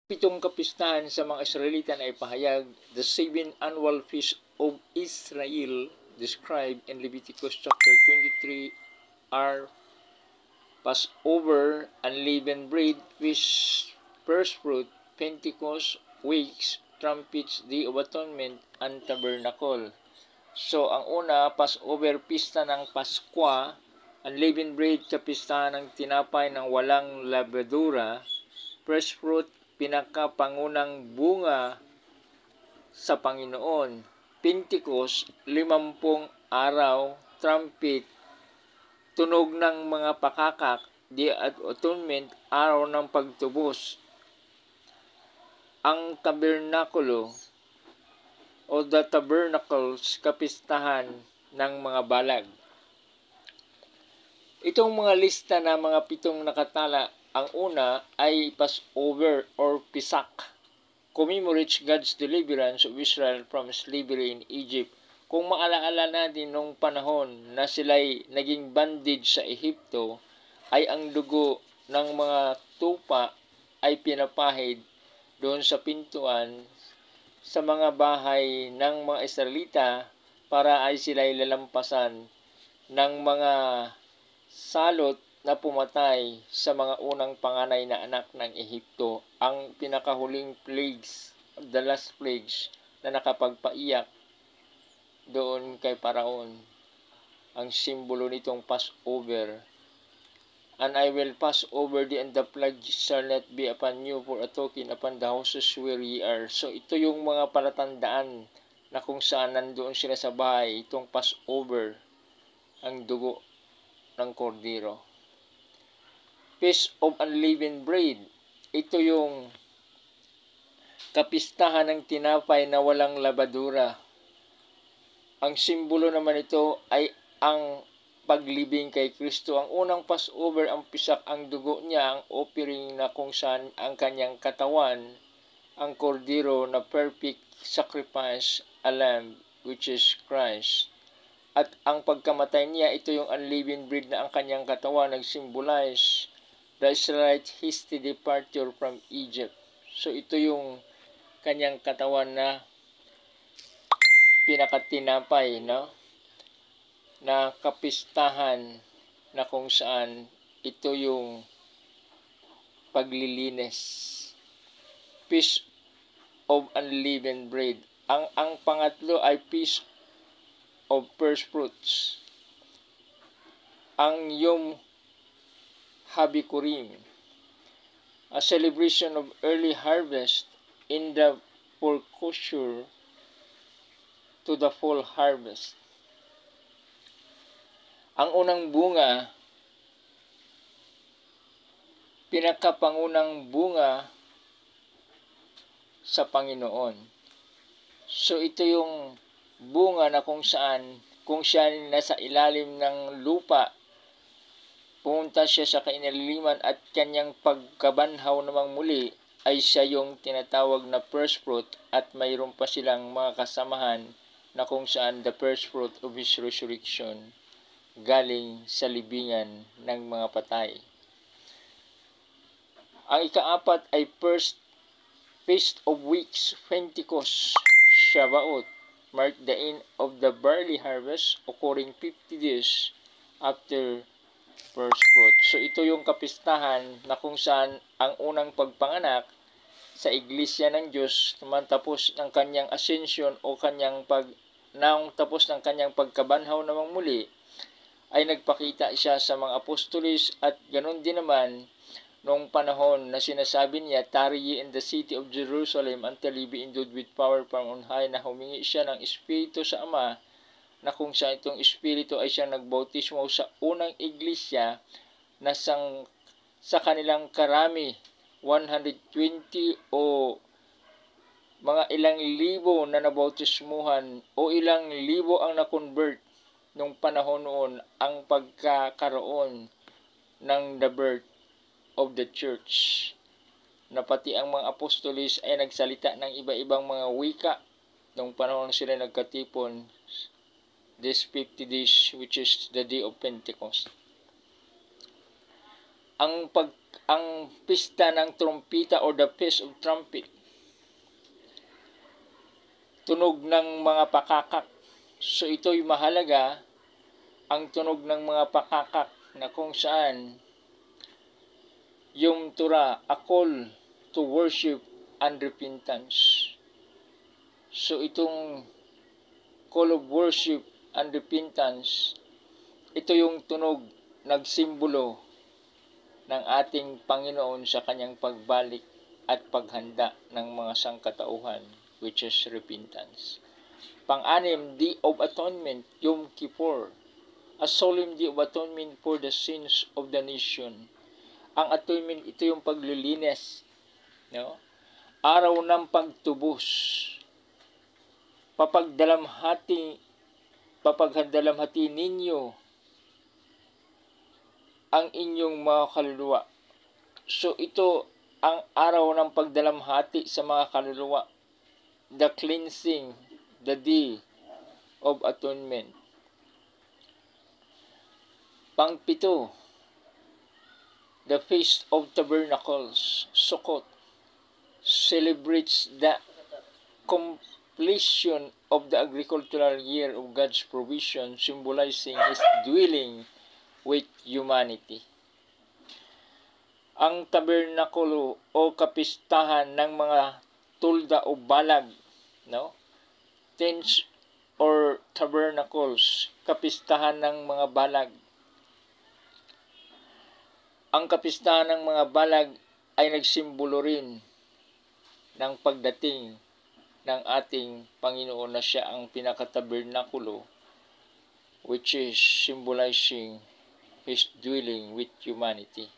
Pitong kapistahan sa mga Israelita na ipahayag, the 7 annual feast of Israel described in Leviticus chapter 23 are Passover, unleavened bread, fish, first fruit, Pentecost, weeks, trumpets, Day of Atonement, and Tabernacle. So, ang una, Passover, pista ng Paskwa, unleavened bread, kapistahan ng tinapay ng walang labadura, first fruit, pinakapangunang bunga sa Panginoon, Pentecost, 50 araw, trumpet, tunog ng mga pakakak, Day of Atonement, araw ng pagtubos, ang tabernakulo o the tabernacles, kapistahan ng mga balag. Itong mga lista na mga pitong nakatala, ang una ay Passover or Pisak, commemorates God's deliverance of Israel from slavery in Egypt. Kung maalaala natin nung panahon na sila'y naging bondage sa Ehipto, ay ang dugo ng mga tupa ay pinapahid doon sa pintuan sa mga bahay ng mga Israelita para ay sila'y lalampasan ng mga salot na pumatay sa mga unang panganay na anak ng Ehipto, ang pinakahuling plagues, the last plagues na nakapagpaiyak doon kay Paraon, ang simbolo nitong Passover. And I will pass over thee, and the plague shall not be upon you for a token upon the houses where ye are. So ito yung mga palatandaan na kung saan nandoon sila sa bahay, itong Passover, ang dugo ng kordero. Feast of Unleavened Bread, ito yung kapistahan ng tinapay na walang labadura. Ang simbolo naman ito ay ang paglibing kay Kristo. Ang unang Passover, ang pisak, ang dugo niya, ang offering na kung saan ang kanyang katawan, ang kordero na perfect sacrifice, a lamb, which is Christ. At ang pagkamatay niya, ito yung unleavened bread na ang kanyang katawan nag-symbolize the Israelite hasty departure from Egypt. So ito yung kanyang katawan na pinakatinapay, no? Na kapistahan na kung saan ito yung paglilinis. Feast of Unleavened Bread. Ang pangatlo ay Feast of First Fruits. Ang Yom Habikurim, a celebration of early harvest in the precursor to the fall harvest. Ang unang bunga, pinakapangunang bunga sa Panginoon. So ito yung bunga na kung saan, kung siya nasa ilalim ng lupa, pumunta siya sa kainaliliman at kanyang pagkabanhaw namang muli ay siya yung tinatawag na first fruit, at mayroon pa silang mga kasamahan na kung saan the first fruit of His resurrection galing sa libingan ng mga patay. Ang ikaapat ay first Feast of Weeks, Pentecost, Shavuot, mark the end of the barley harvest, occurring 50 days after first fruit. So ito yung kapistahan na kung saan ang unang pagpanganak sa iglesia ng Diyos, tapos ng kanyang ascension o kanyang tapos ng kanyang pagkabanhaw namang muli, ay nagpakita siya sa mga apostolis, at ganun din naman noong panahon na sinasabi niya, tarry ye in the city of Jerusalem until ye be endued with power from on high, na humingi siya ng Espiritu sa Ama, na kung saan itong Espiritu ay siyang nagbautismo sa unang iglesia na sa kanilang karami, 120 o mga ilang libo na nabautismuhan o ilang libo ang na-convert nung panahon noon, ang pagkakaroon ng the birth of the church, na pati ang mga apostolis ay nagsalita ng iba-ibang mga wika nung panahon sila nagkatipon this 50 days, which is the day of Pentecost. ang pista ng trumpita or the Feast of Trumpet, tunog ng mga pakakak. So ito'y mahalaga, ang tunog ng mga pakakak na kung saan yung Torah, a call to worship and repentance. So itong call of worship and repentance, ito yung tunog, nagsimbolo ng ating Panginoon sa kanyang pagbalik at paghanda ng mga sangkatauhan, which is repentance. Pang-anim, Day of Atonement, Yom Kippur, a solemn day of atonement for the sins of the nation. Ang atonement, ito yung paglilinis, no? Araw ng pagtubos, papagdalamhati ninyo ang inyong mga kaluluwa. So ito ang araw ng pagdalamhati sa mga kaluluwa, the cleansing, the day of atonement. Pang-pito, the Feast of Tabernacles, Sukkot, celebrates the completion of the agricultural year of God's provision, symbolizing His dwelling with humanity. Ang tabernakulo o kapistahan ng mga tulda o balag, no? Tents or tabernacles, kapistahan ng mga balag. Ang kapistahan ng mga balag ay nagsimbolo rin ng pagdating ng ating Panginoon na siya ang pinaka-tabernakulo, which is symbolizing His dwelling with humanity.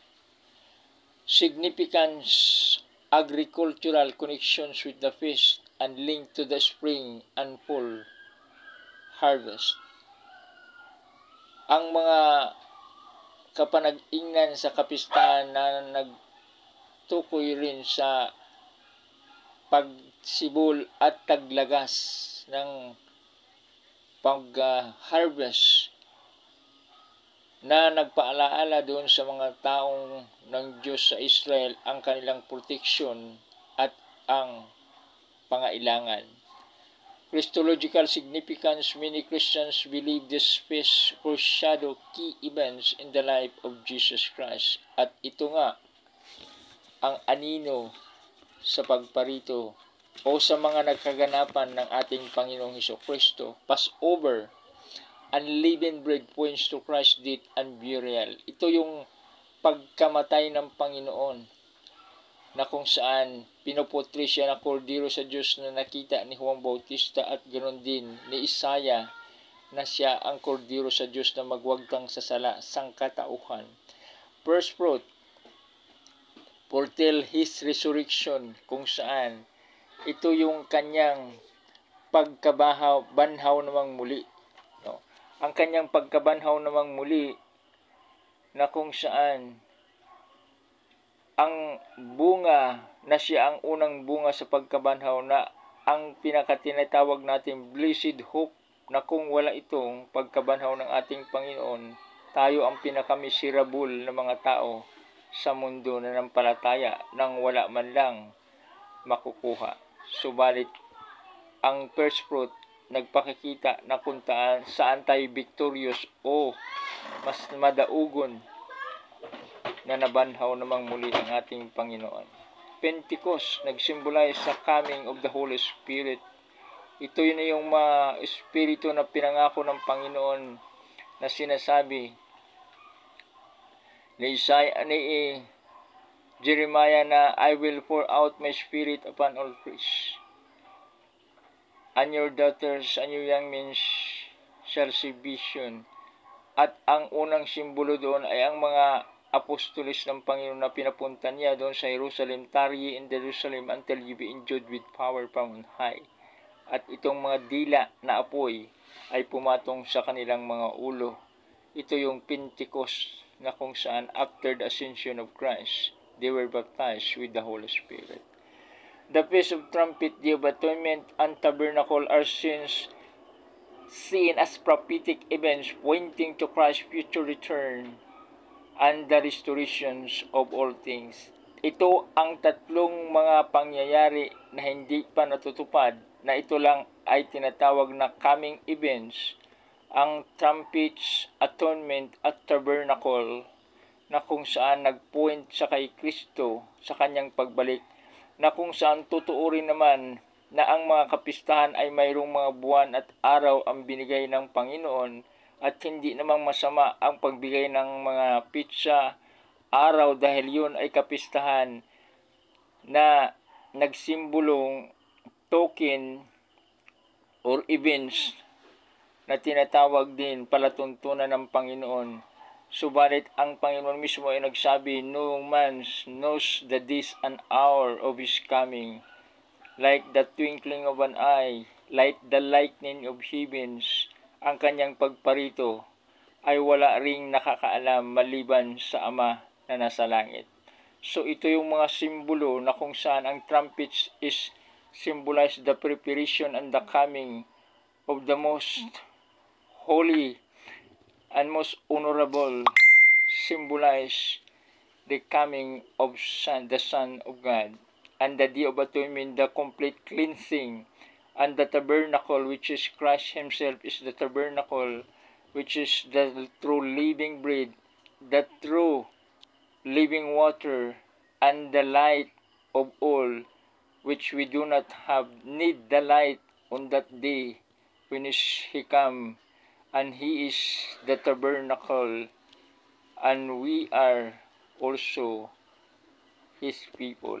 Significance, agricultural connections with the feast and linked to the spring and fall harvest. Ang mga kapanag-ingnan sa kapistahan na nagtukoy rin sa pagsibol at taglagas ng pag-harvest na nagpaalaala doon sa mga taong ng Diyos sa Israel ang kanilang proteksyon at ang pangailangan. Christological significance, many Christians believe this feast foreshadow key events in the life of Jesus Christ. At ito nga ang anino sa pagparito o sa mga nagkaganapan ng ating Panginoong Hesukristo. Passover, unleavened bread points to Christ's death and burial. Ito yung pagkamatay ng Panginoon na kung saan pinuputri siya na kordero sa Diyos na nakita ni Juan Bautista at ganoon din ni Isaiah na siya ang kordero sa Diyos na magwagtang sa sala, sangkatauhan. First fruit, foretell His resurrection, kung saan ito yung kanyang banhaw namang muli. No? Ang kanyang pagkabanhaw namang muli na kung saan ang bunga na siya ang unang bunga sa pagkabanhaw na ang pinakatinatawag natin blessed hope na kung wala itong pagkabanhaw ng ating Panginoon, tayo ang pinakamiserable na mga tao sa mundo na nampalataya nang wala man lang makukuha. Subalit, ang first fruit nagpakikita na kung saan tayo victorious o mas madaugon na nabanhaw namang muli ang ating Panginoon. Pentecost, nagsimbolize sa coming of the Holy Spirit. Ito yun na yung mga espiritu na pinangako ng Panginoon na sinasabi ni Jeremiah na I will pour out my spirit upon all flesh. And your daughters and your young men shall see vision. At ang unang simbolo doon ay ang mga apostolis ng Panginoon na pinapunta niya doon sa Jerusalem, tarry in Jerusalem until you be endued with power from on high. At itong mga dila na apoy ay pumatong sa kanilang mga ulo. Ito yung Pentecost na kung saan after the ascension of Christ, they were baptized with the Holy Spirit. The Feast of Trumpet, the Atonement, and Tabernacle are seen as prophetic events pointing to Christ's future return and the restorations of all things. Ito ang tatlong mga pangyayari na hindi pa natutupad, na ito lang ay tinatawag na coming events, ang trumpets, atonement at tabernacle, na kung saan nagpoint sa kay Kristo sa kanyang pagbalik, na kung saan totoo rin naman na ang mga kapistahan ay mayroong mga buwan at araw ang binigay ng Panginoon, at hindi namang masama ang pagbigay ng mga pitsa, araw, dahil yun ay kapistahan na nagsimbolong token or events na tinatawag din palatuntunan ng Panginoon. Subalit ang Panginoon mismo ay nagsabi, "No man knows the days and hour of His coming, like the twinkling of an eye, like the lightning of heavens." Ang kanyang pagparito ay wala ring nakakaalam maliban sa Ama na nasa langit. So ito yung mga simbolo na kung saan ang trumpets is symbolize the preparation and the coming of the most holy and most honorable, symbolize the coming of the Son of God, and the Day of Atonement, the complete cleansing, and the tabernacle, which is Christ Himself, is the tabernacle, which is the true living bread, the true living water, and the light of all, which we do not need the light on that day when He come, and He is the tabernacle, and we are also His people.